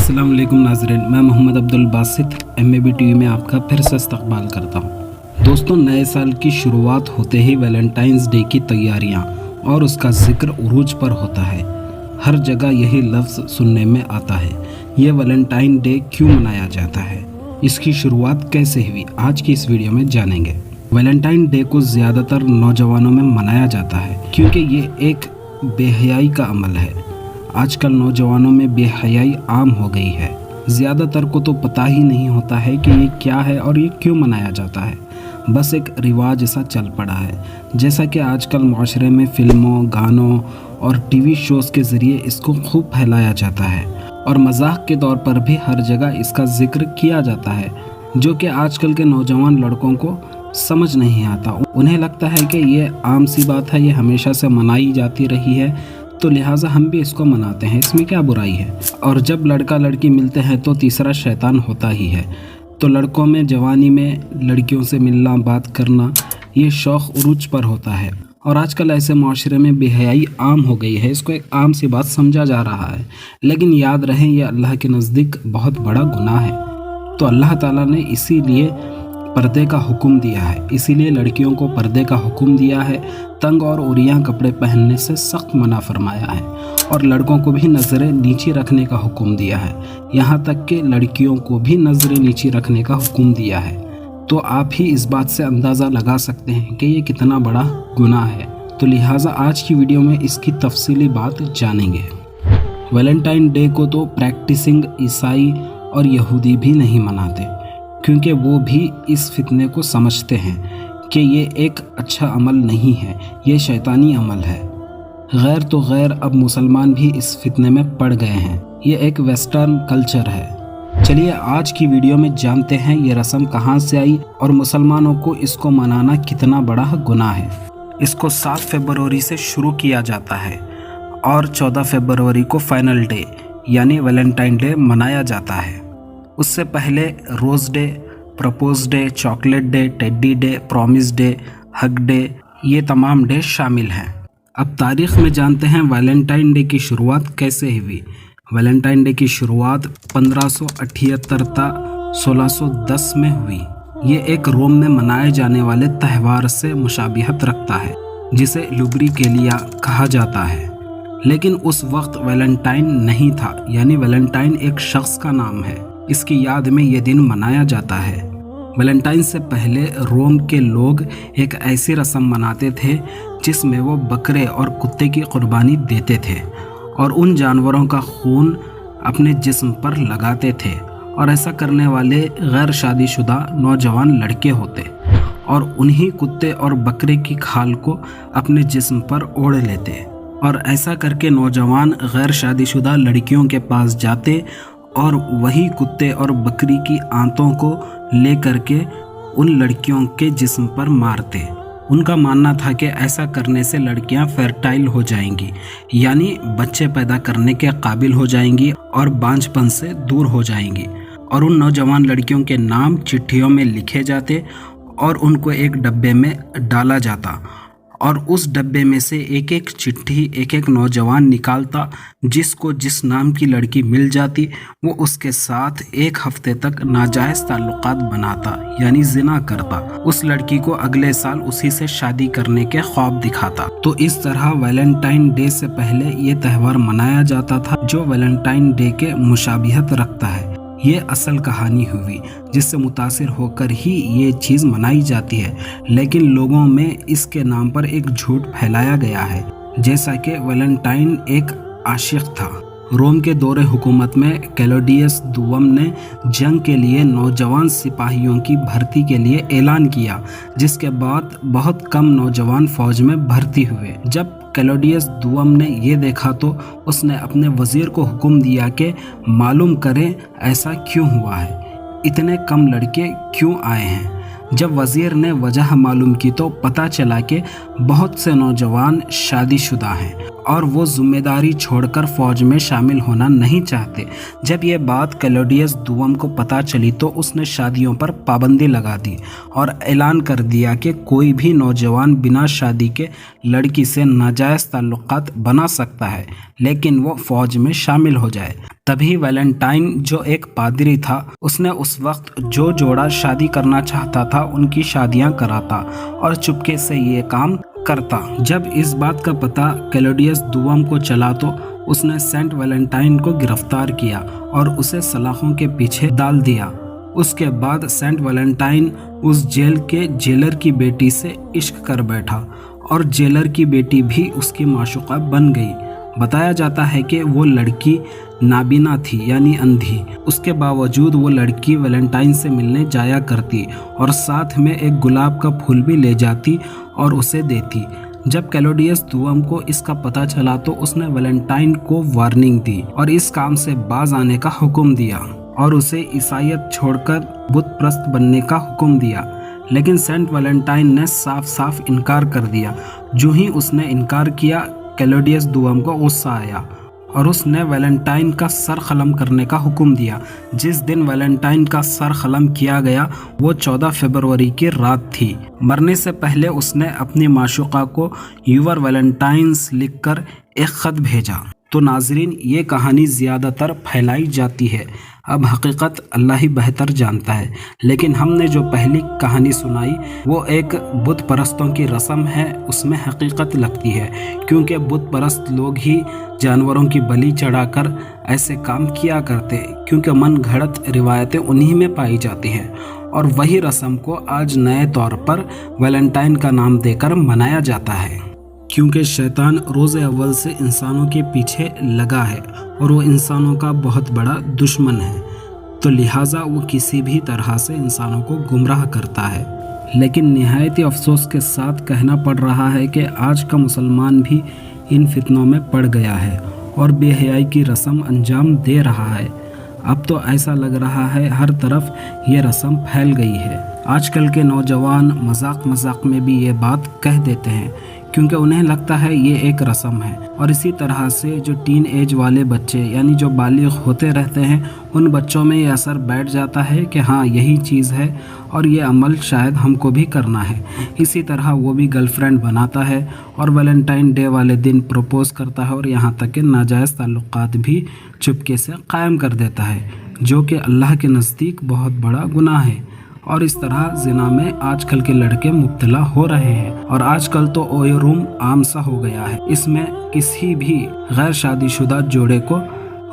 अस्सलाम वालेकुम नाज़रीन, मैं मोहम्मद अब्दुल बासित MAB TV में आपका फिर से इस्तकबाल करता हूँ। दोस्तों, नए साल की शुरुआत होते ही वैलेंटाइंस डे की तैयारियाँ और उसका जिक्र उरूज पर होता है। हर जगह यही लफ्ज़ सुनने में आता है। ये वैलेंटाइन डे क्यों मनाया जाता है, इसकी शुरुआत कैसे हुई, आज की इस वीडियो में जानेंगे। वैलेंटाइन डे को ज़्यादातर नौजवानों में मनाया जाता है क्योंकि ये एक बेहयाई का अमल है। आजकल नौजवानों में बेहयाई आम हो गई है। ज़्यादातर को तो पता ही नहीं होता है कि ये क्या है और ये क्यों मनाया जाता है। बस एक रिवाज सा चल पड़ा है। जैसा कि आजकल माशरे में फ़िल्मों, गानों और TV शोज़ के ज़रिए इसको खूब फैलाया जाता है और मजाक के तौर पर भी हर जगह इसका ज़िक्र किया जाता है, जो कि आजकल के नौजवान लड़कों को समझ नहीं आता। उन्हें लगता है कि ये आम सी बात है, ये हमेशा से मनाई जाती रही है, तो लिहाजा हम भी इसको मनाते हैं, इसमें क्या बुराई है। और जब लड़का लड़की मिलते हैं तो तीसरा शैतान होता ही है। तो लड़कों में जवानी में लड़कियों से मिलना, बात करना, ये शौक़ उरूज पर होता है। और आजकल ऐसे माशरे में बेहयाई आम हो गई है, इसको एक आम सी बात समझा जा रहा है। लेकिन याद रहे, ये अल्लाह के नज़दीक बहुत बड़ा गुनाह है। तो अल्लाह ताला ने इसीलिए पर्दे का हुक्म दिया है, इसीलिए लड़कियों को पर्दे का हुक्म दिया है। तंग और उरियां कपड़े पहनने से सख्त मना फरमाया है और लड़कों को भी नज़रें नीची रखने का हुक्म दिया है। यहाँ तक कि लड़कियों को भी नज़रें नीची रखने का हुक्म दिया है। तो आप ही इस बात से अंदाज़ा लगा सकते हैं कि ये कितना बड़ा गुनाह है। तो लिहाजा आज की वीडियो में इसकी तफसीली बात जानेंगे। वैलेंटाइन डे को तो प्रैक्टिसिंग ईसाई और यहूदी भी नहीं मनाते, क्योंकि वो भी इस फितने को समझते हैं कि ये एक अच्छा अमल नहीं है, ये शैतानी अमल है। गैर तो गैर, अब मुसलमान भी इस फितने में पड़ गए हैं। ये एक वेस्टर्न कल्चर है। चलिए आज की वीडियो में जानते हैं ये रस्म कहाँ से आई और मुसलमानों को इसको मनाना कितना बड़ा गुनाह है। इसको 7 फरवरी से शुरू किया जाता है और 14 फरवरी को फाइनल डे यानी वैलेंटाइन डे मनाया जाता है। उससे पहले rose day, propose day, chocolate day, teddy day, promise day, hug day, ये तमाम डे शामिल हैं। अब तारीख़ में जानते हैं वैलेंटाइन डे की शुरुआत कैसे हुई। वैलेंटाइन डे की शुरुआत 1578 ता 1610 में हुई। ये एक रोम में मनाए जाने वाले त्यौहार से मुशाबिहत रखता है, जिसे लुब्रिकेलिया कहा जाता है। लेकिन उस वक्त वैलेंटाइन नहीं था, यानी वैलेंटाइन एक शख्स का नाम है। इसकी याद में ये दिन मनाया जाता है। वैलेंटाइन से पहले रोम के लोग एक ऐसी रस्म मनाते थे जिसमें वो बकरे और कुत्ते की कुर्बानी देते थे और उन जानवरों का खून अपने जिस्म पर लगाते थे। और ऐसा करने वाले गैर शादीशुदा नौजवान लड़के होते और उन्हीं कुत्ते और बकरे की खाल को अपने जिस्म पर ओढ़ लेते। और ऐसा करके नौजवान गैर शादीशुदा लड़कियों के पास जाते और वही कुत्ते और बकरी की आंतों को ले करके उन लड़कियों के जिस्म पर मारते। उनका मानना था कि ऐसा करने से लड़कियां फर्टाइल हो जाएंगी, यानी बच्चे पैदा करने के काबिल हो जाएंगी और बांझपन से दूर हो जाएंगी। और उन नौजवान लड़कियों के नाम चिट्ठियों में लिखे जाते और उनको एक डब्बे में डाला जाता और उस डब्बे में से एक एक चिट्ठी एक एक नौजवान निकालता। जिसको जिस नाम की लड़की मिल जाती वो उसके साथ एक हफ्ते तक नाजायज़ ताल्लुकात बनाता, यानी जिना करता। उस लड़की को अगले साल उसी से शादी करने के ख्वाब दिखाता। तो इस तरह वैलेंटाइन डे से पहले ये त्यौहार मनाया जाता था, जो वैलेंटाइन डे के मुशाबिहत रखता है। ये असल कहानी हुई जिससे मुतासिर होकर ही ये चीज़ मनाई जाती है। लेकिन लोगों में इसके नाम पर एक झूठ फैलाया गया है, जैसा कि वैलेंटाइन एक आशिक था। रोम के दौरे हुकूमत में क्लॉडियस दुवम ने जंग के लिए नौजवान सिपाहियों की भर्ती के लिए ऐलान किया, जिसके बाद बहुत कम नौजवान फौज में भर्ती हुए। जब क्लॉडियस दुवम ने ये देखा तो उसने अपने वज़ीर को हुक्म दिया कि मालूम करें ऐसा क्यों हुआ है, इतने कम लड़के क्यों आए हैं। जब वज़ीर ने वजह मालूम की तो पता चला कि बहुत से नौजवान शादीशुदा हैं और वो ज़िम्मेदारी छोड़कर फ़ौज में शामिल होना नहीं चाहते। जब ये बात क्लॉडियस दुवम को पता चली तो उसने शादियों पर पाबंदी लगा दी और ऐलान कर दिया कि कोई भी नौजवान बिना शादी के लड़की से नाजायज़ ताल्लुकात बना सकता है, लेकिन वो फ़ौज में शामिल हो जाए। तभी वैलेंटाइन जो एक पादरी था उसने उस वक्त जो जोड़ा शादी करना चाहता था उनकी शादियां कराता और चुपके से ये काम करता। जब इस बात का पता क्लॉडियस दुआम को चला तो उसने सेंट वैलेंटाइन को गिरफ्तार किया और उसे सलाखों के पीछे डाल दिया। उसके बाद सेंट वैलेंटाइन उस जेल के जेलर की बेटी से इश्क कर बैठा और जेलर की बेटी भी उसकी माशूका बन गई। बताया जाता है कि वो लड़की नाबीना थी यानी अंधी। उसके बावजूद वो लड़की वैलेंटाइन से मिलने जाया करती और साथ में एक गुलाब का फूल भी ले जाती और उसे देती। जब क्लॉडियस दुआम को इसका पता चला तो उसने वैलेंटाइन को वार्निंग दी और इस काम से बाज आने का हुक्म दिया और उसे ईसाईयत छोड़कर बुत परस्त बनने का हुक्म दिया। लेकिन सेंट वैलेंटाइन ने साफ साफ इनकार कर दिया। जो ही उसने इनकार किया क्लॉडियस दुआम को गुस्सा आया और उसने वैलेंटाइन का सर ख़लम करने का हुक्म दिया। जिस दिन वैलेंटाइन का सर ख़लम किया गया वो 14 फरवरी की रात थी। मरने से पहले उसने अपनी माशूका को यूवर वैलेंटाइन्स लिखकर एक ख़त भेजा। तो नाजरीन, ये कहानी ज़्यादातर फैलाई जाती है, अब हकीकत अल्लाह ही बेहतर जानता है। लेकिन हमने जो पहली कहानी सुनाई वो एक बुत परस्तों की रस्म है, उसमें हकीकत लगती है क्योंकि बुत परस्त लोग ही जानवरों की बलि चढ़ाकर ऐसे काम किया करते क्योंकि मन घड़त रिवायतें उन्हीं में पाई जाती हैं और वही रस्म को आज नए तौर पर वैलेंटाइन का नाम देकर मनाया जाता है क्योंकि शैतान रोज़े अव्वल से इंसानों के पीछे लगा है और वो इंसानों का बहुत बड़ा दुश्मन है, तो लिहाजा वो किसी भी तरह से इंसानों को गुमराह करता है। लेकिन निहायत अफसोस के साथ कहना पड़ रहा है कि आज का मुसलमान भी इन फितनों में पड़ गया है और बेहयाई की रस्म अंजाम दे रहा है। अब तो ऐसा लग रहा है हर तरफ ये रस्म फैल गई है। आजकल के नौजवान मजाक मजाक में भी ये बात कह देते हैं क्योंकि उन्हें लगता है ये एक रस्म है। और इसी तरह से जो टीन एज वाले बच्चे यानी जो बालिग होते रहते हैं उन बच्चों में ये असर बैठ जाता है कि हाँ यही चीज़ है और ये अमल शायद हमको भी करना है। इसी तरह वो भी गर्लफ्रेंड बनाता है और वैलेंटाइन डे वाले दिन प्रपोज करता है और यहाँ तक कि नाजायज़ ताल्लुकात भी चुपके से कायम कर देता है, जो कि अल्लाह के नज़दीक बहुत बड़ा गुनाह है। और इस तरह जिना में आजकल के लड़के मुब्तला हो रहे हैं और आजकल तो ओयो रूम आम सा हो गया है। इसमें किसी भी गैर शादीशुदा जोड़े को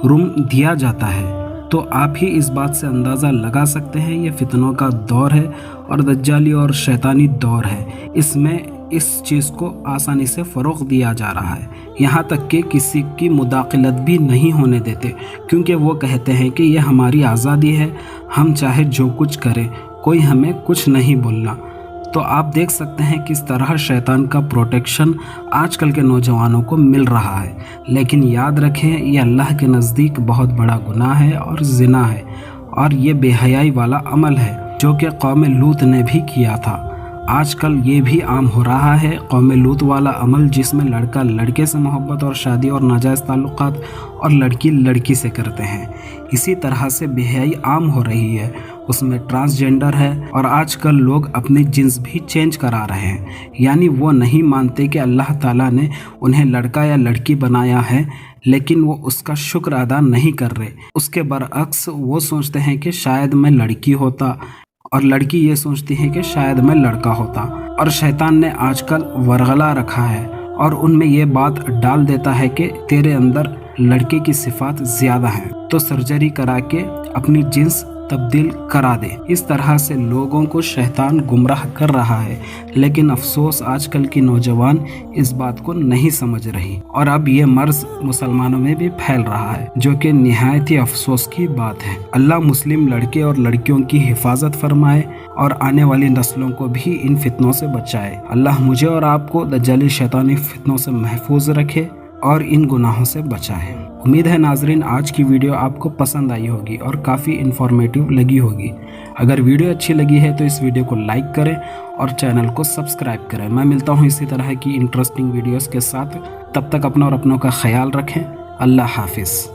रूम दिया जाता है। तो आप ही इस बात से अंदाज़ा लगा सकते हैं ये फितनों का दौर है और दज्जाली और शैतानी दौर है। इसमें इस चीज़ को आसानी से फ़रोग़ दिया जा रहा है, यहाँ तक कि किसी की मुदाखलत भी नहीं होने देते क्योंकि वो कहते हैं कि ये हमारी आज़ादी है, हम चाहे जो कुछ करें, कोई हमें कुछ नहीं बोलना। तो आप देख सकते हैं किस तरह शैतान का प्रोटेक्शन आजकल के नौजवानों को मिल रहा है। लेकिन याद रखें ये अल्लाह के नज़दीक बहुत बड़ा गुनाह है और ज़िना है और ये बेहयाई वाला अमल है जो कि कौम लूत ने भी किया था। आजकल ये भी आम हो रहा है कौम लूत वाला अमल, जिसमें लड़का लड़के से मोहब्बत और शादी और नाजायज़ ताल्लुकात और लड़की लड़की से करते हैं। इसी तरह से बेहयाई आम हो रही है, उसमें ट्रांसजेंडर है और आजकल लोग अपनी जिन्स भी चेंज करा रहे हैं, यानी वो नहीं मानते कि अल्लाह ताला ने उन्हें लड़का या लड़की बनाया है, लेकिन वो उसका शुक्र अदा नहीं कर रहे। उसके बरअक्स वो सोचते हैं कि शायद मैं लड़की होता और लड़की ये सोचती है कि शायद मैं लड़का होता। और शैतान ने आजकल वरगला रखा है और उनमें ये बात डाल देता है कि तेरे अंदर लड़के की सिफात ज़्यादा हैं, तो सर्जरी करा के अपनी जिन्स तब्दील करा दे। इस तरह से लोगों को शैतान गुमराह कर रहा है, लेकिन अफसोस आजकल की नौजवान इस बात को नहीं समझ रही और अब ये मर्ज मुसलमानों में भी फैल रहा है, जो कि निहायत ही अफसोस की बात है। अल्लाह मुस्लिम लड़के और लड़कियों की हिफाजत फरमाए और आने वाली नस्लों को भी इन फितनों से बचाए। अल्लाह मुझे और आपको दज्जाली शैतानी फितनों से महफूज रखे और इन गुनाहों से बचाए। उम्मीद है नाजरीन आज की वीडियो आपको पसंद आई होगी और काफ़ी इन्फॉर्मेटिव लगी होगी। अगर वीडियो अच्छी लगी है तो इस वीडियो को लाइक करें और चैनल को सब्सक्राइब करें। मैं मिलता हूँ इसी तरह की इंटरेस्टिंग वीडियोस के साथ, तब तक अपना और अपनों का ख्याल रखें। अल्लाह हाफिज़।